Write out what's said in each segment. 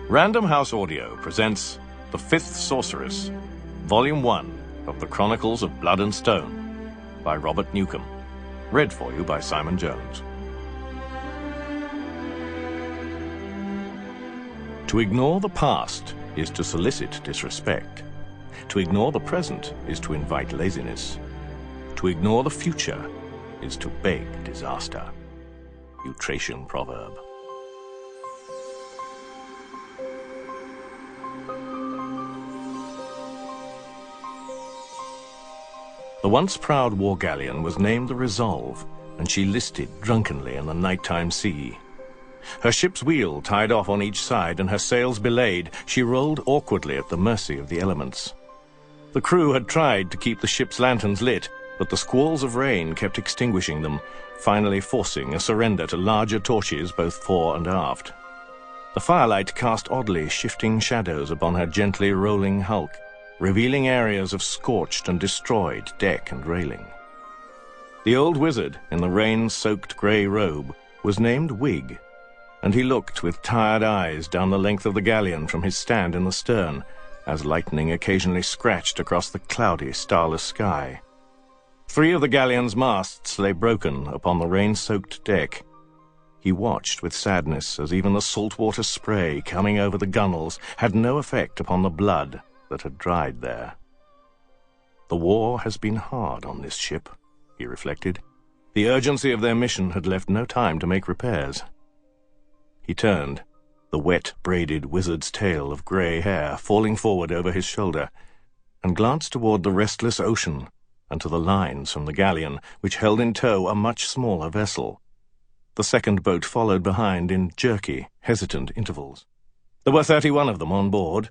Random House Audio presents The Fifth Sorceress, Volume 1 of the Chronicles of Blood and Stone by Robert Newcomb. Read for you by Simon Jones. To ignore the past is to solicit disrespect. To ignore the present is to invite laziness. To ignore the future is to beg disaster. Eutracian proverb. The once proud war galleon was named the Resolve, and she listed drunkenly in the nighttime sea. Her ship's wheel tied off on each side and her sails belayed, she rolled awkwardly at the mercy of the elements. The crew had tried to keep the ship's lanterns lit, but the squalls of rain kept extinguishing them, finally forcing a surrender to larger torches both fore and aft. The firelight cast oddly shifting shadows upon her gently rolling hulk, revealing areas of scorched and destroyed deck and railing. The old wizard, in the rain-soaked grey robe, was named Wig, and he looked with tired eyes down the length of the galleon from his stand in the stern, as lightning occasionally scratched across the cloudy, starless sky. 3 of the galleon's masts lay broken upon the rain-soaked deck. He watched with sadness as even the saltwater spray coming over the gunwales had no effect upon the blood that had dried there. The war has been hard on this ship, he reflected. The urgency of their mission had left no time to make repairs. He turned, the wet, braided wizard's tail of grey hair falling forward over his shoulder, and glanced toward the restless ocean and to the lines from the galleon, which held in tow a much smaller vessel. The second boat followed behind in jerky, hesitant intervals. There were 31 of them on board,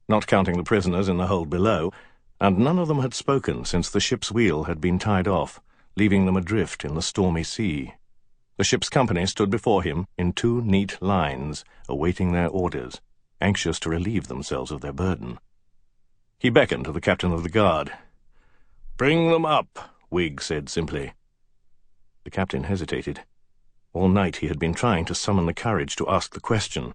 not counting the prisoners in the hold below, and none of them had spoken since the ship's wheel had been tied off, leaving them adrift in the stormy sea. The ship's company stood before him in 2 neat lines, awaiting their orders, anxious to relieve themselves of their burden. He beckoned to the captain of the guard. "Bring them up," Wig said simply. The captain hesitated. All night he had been trying to summon the courage to ask the question,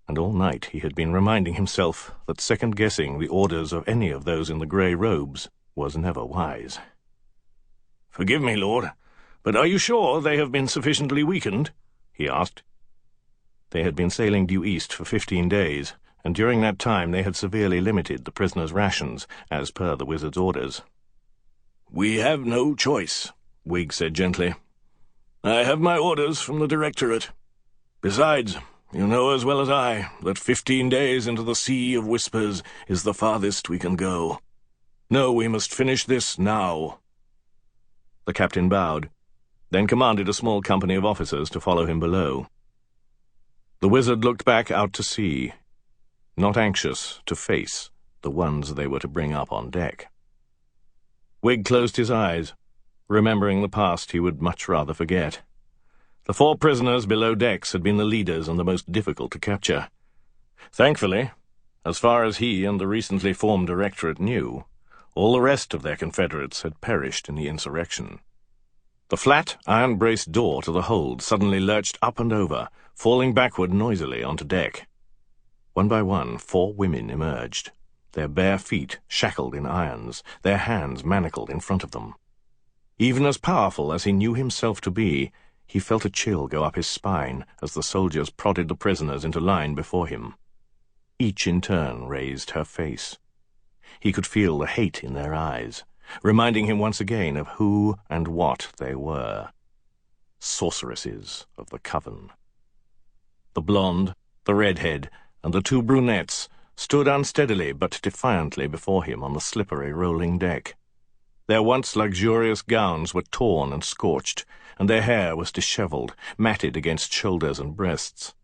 and all night he had been reminding himself that second-guessing the orders of any of those in the grey robes was never wise. "Forgive me, Lord, but are you sure they have been sufficiently weakened?" he asked. They had been sailing due east for 15 days, and during that time they had severely limited the prisoners' rations, as per the wizard's orders. "We have no choice," Wig said gently. "I have my orders from the Directorate. Besides, you know as well as I that 15 days into the Sea of Whispers is the farthest we can go. No, we must finish this now." The captain bowed, then commanded a small company of officers to follow him below. The wizard looked back out to sea, not anxious to face the ones they were to bring up on deck. Wig closed his eyes, remembering the past he would much rather forget. The 4 prisoners below decks had been the leaders and the most difficult to capture. Thankfully, as far as he and the recently formed Directorate knew, all the rest of their confederates had perished in the insurrection. The flat, iron-braced door to the hold suddenly lurched up and over, falling backward noisily onto deck. One by one, 4 women emerged, their bare feet shackled in irons, their hands manacled in front of them. Even as powerful as he knew himself to be, he felt a chill go up his spine as the soldiers prodded the prisoners into line before him. Each in turn raised her face. He could feel the hate in their eyes, reminding him once again of who and what they were. Sorceresses of the Coven. The blonde, the redhead, and the 2 brunettes stood unsteadily but defiantly before him on the slippery rolling deck. Their once luxurious gowns were torn and scorched, and their hair was dishevelled, matted against shoulders and breasts.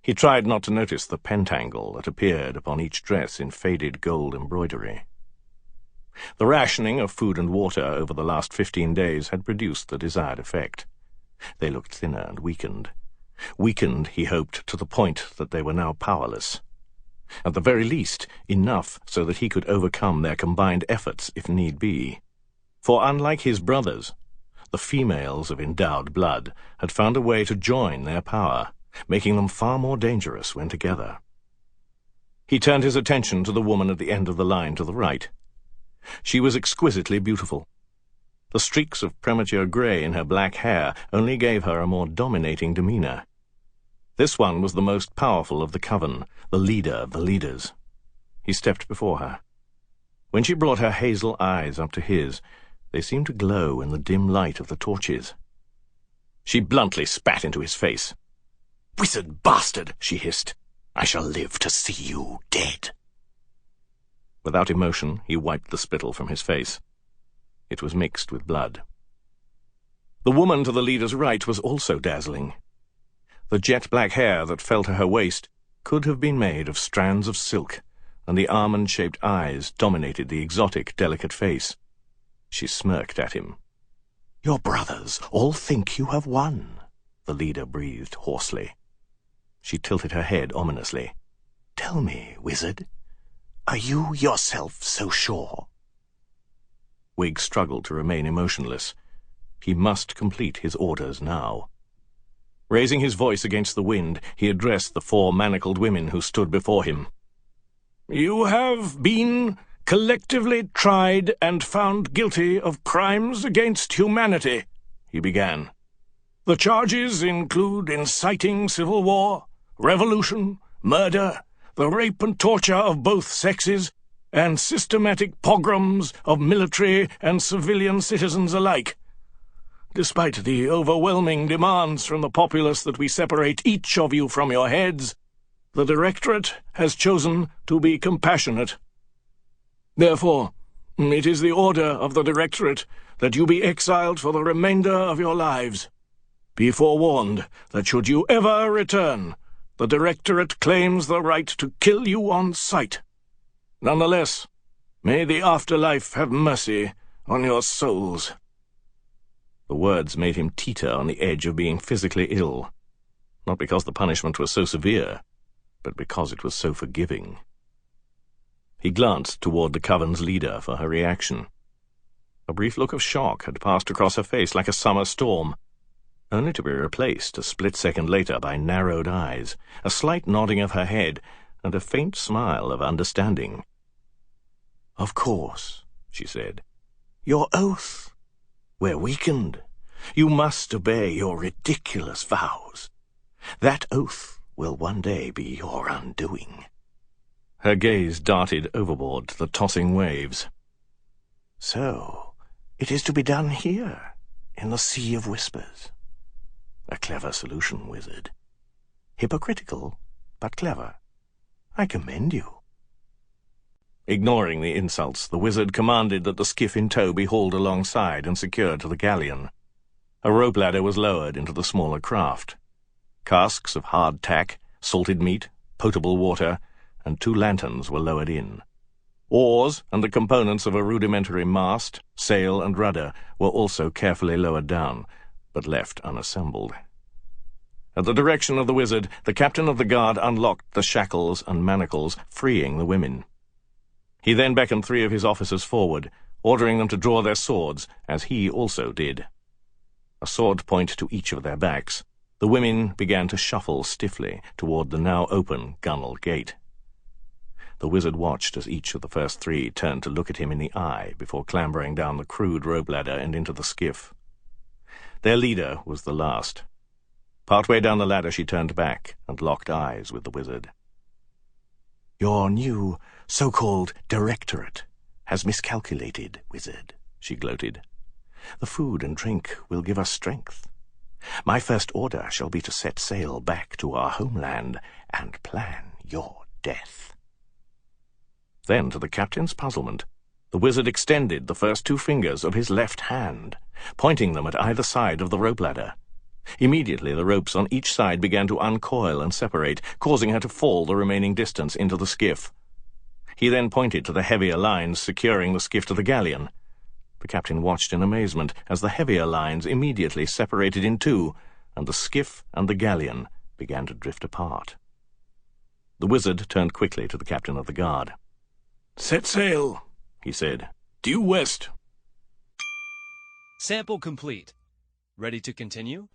He tried not to notice the pentangle that appeared upon each dress in faded gold embroidery. The rationing of food and water over the last 15 days had produced the desired effect. They looked thinner and weakened. Weakened, he hoped, to the point that they were now powerless. At the very least, enough so that he could overcome their combined efforts if need be. For unlike his brothers, the females of endowed blood had found a way to join their power, making them far more dangerous when together. He turned his attention to the woman at the end of the line to the right. She was exquisitely beautiful. The streaks of premature grey in her black hair only gave her a more dominating demeanour. This one was the most powerful of the coven, the leader of the leaders. He stepped before her. When she brought her hazel eyes up to his, they seemed to glow in the dim light of the torches. She bluntly spat into his face. "Wizard bastard," she hissed. "I shall live to see you dead." Without emotion, he wiped the spittle from his face. It was mixed with blood. The woman to the leader's right was also dazzling. The jet-black hair that fell to her waist could have been made of strands of silk, and the almond-shaped eyes dominated the exotic, delicate face. She smirked at him. "Your brothers all think you have won," the leader breathed hoarsely. She tilted her head ominously. "Tell me, wizard, are you yourself so sure?" Wig struggled to remain emotionless. He must complete his orders now. Raising his voice against the wind, he addressed the 4 manacled women who stood before him. "You have been collectively tried and found guilty of crimes against humanity," he began. "The charges include inciting civil war, revolution, murder, the rape and torture of both sexes, and systematic pogroms of military and civilian citizens alike. Despite the overwhelming demands from the populace that we separate each of you from your heads, the Directorate has chosen to be compassionate. Therefore, it is the order of the Directorate that you be exiled for the remainder of your lives. Be forewarned that should you ever return, the Directorate claims the right to kill you on sight. Nonetheless, may the afterlife have mercy on your souls." The words made him teeter on the edge of being physically ill, not because the punishment was so severe, but because it was so forgiving. He glanced toward the coven's leader for her reaction. A brief look of shock had passed across her face like a summer storm, only to be replaced a split second later by narrowed eyes, a slight nodding of her head, and a faint smile of understanding. "Of course," she said. "Your oath. We're weakened. You must obey your ridiculous vows. That oath will one day be your undoing." Her gaze darted overboard to the tossing waves. "So, it is to be done here, in the Sea of Whispers. A clever solution, wizard. Hypocritical, but clever. I commend you." Ignoring the insults, the wizard commanded that the skiff in tow be hauled alongside and secured to the galleon. A rope ladder was lowered into the smaller craft. Casks of hard tack, salted meat, potable water, and 2 lanterns were lowered in. Oars and the components of a rudimentary mast, sail, and rudder were also carefully lowered down, but left unassembled. At the direction of the wizard, the captain of the guard unlocked the shackles and manacles, freeing the women. He then beckoned 3 of his officers forward, ordering them to draw their swords, as he also did. A sword point to each of their backs, the women began to shuffle stiffly toward the now open gunwale gate. The wizard watched as each of the first 3 turned to look at him in the eye before clambering down the crude rope ladder and into the skiff. Their leader was the last. Partway down the ladder she turned back and locked eyes with the wizard. "Your new so-called Directorate has miscalculated, wizard," she gloated. "The food and drink will give us strength. My first order shall be to set sail back to our homeland and plan your death." Then, to the captain's puzzlement, the wizard extended the first 2 fingers of his left hand, pointing them at either side of the rope ladder. Immediately the ropes on each side began to uncoil and separate, causing her to fall the remaining distance into the skiff. He then pointed to the heavier lines securing the skiff to the galleon. The captain watched in amazement as the heavier lines immediately separated in 2, and the skiff and the galleon began to drift apart. The wizard turned quickly to the captain of the guard. "Set sail," he said. "Due west." Sample complete. Ready to continue?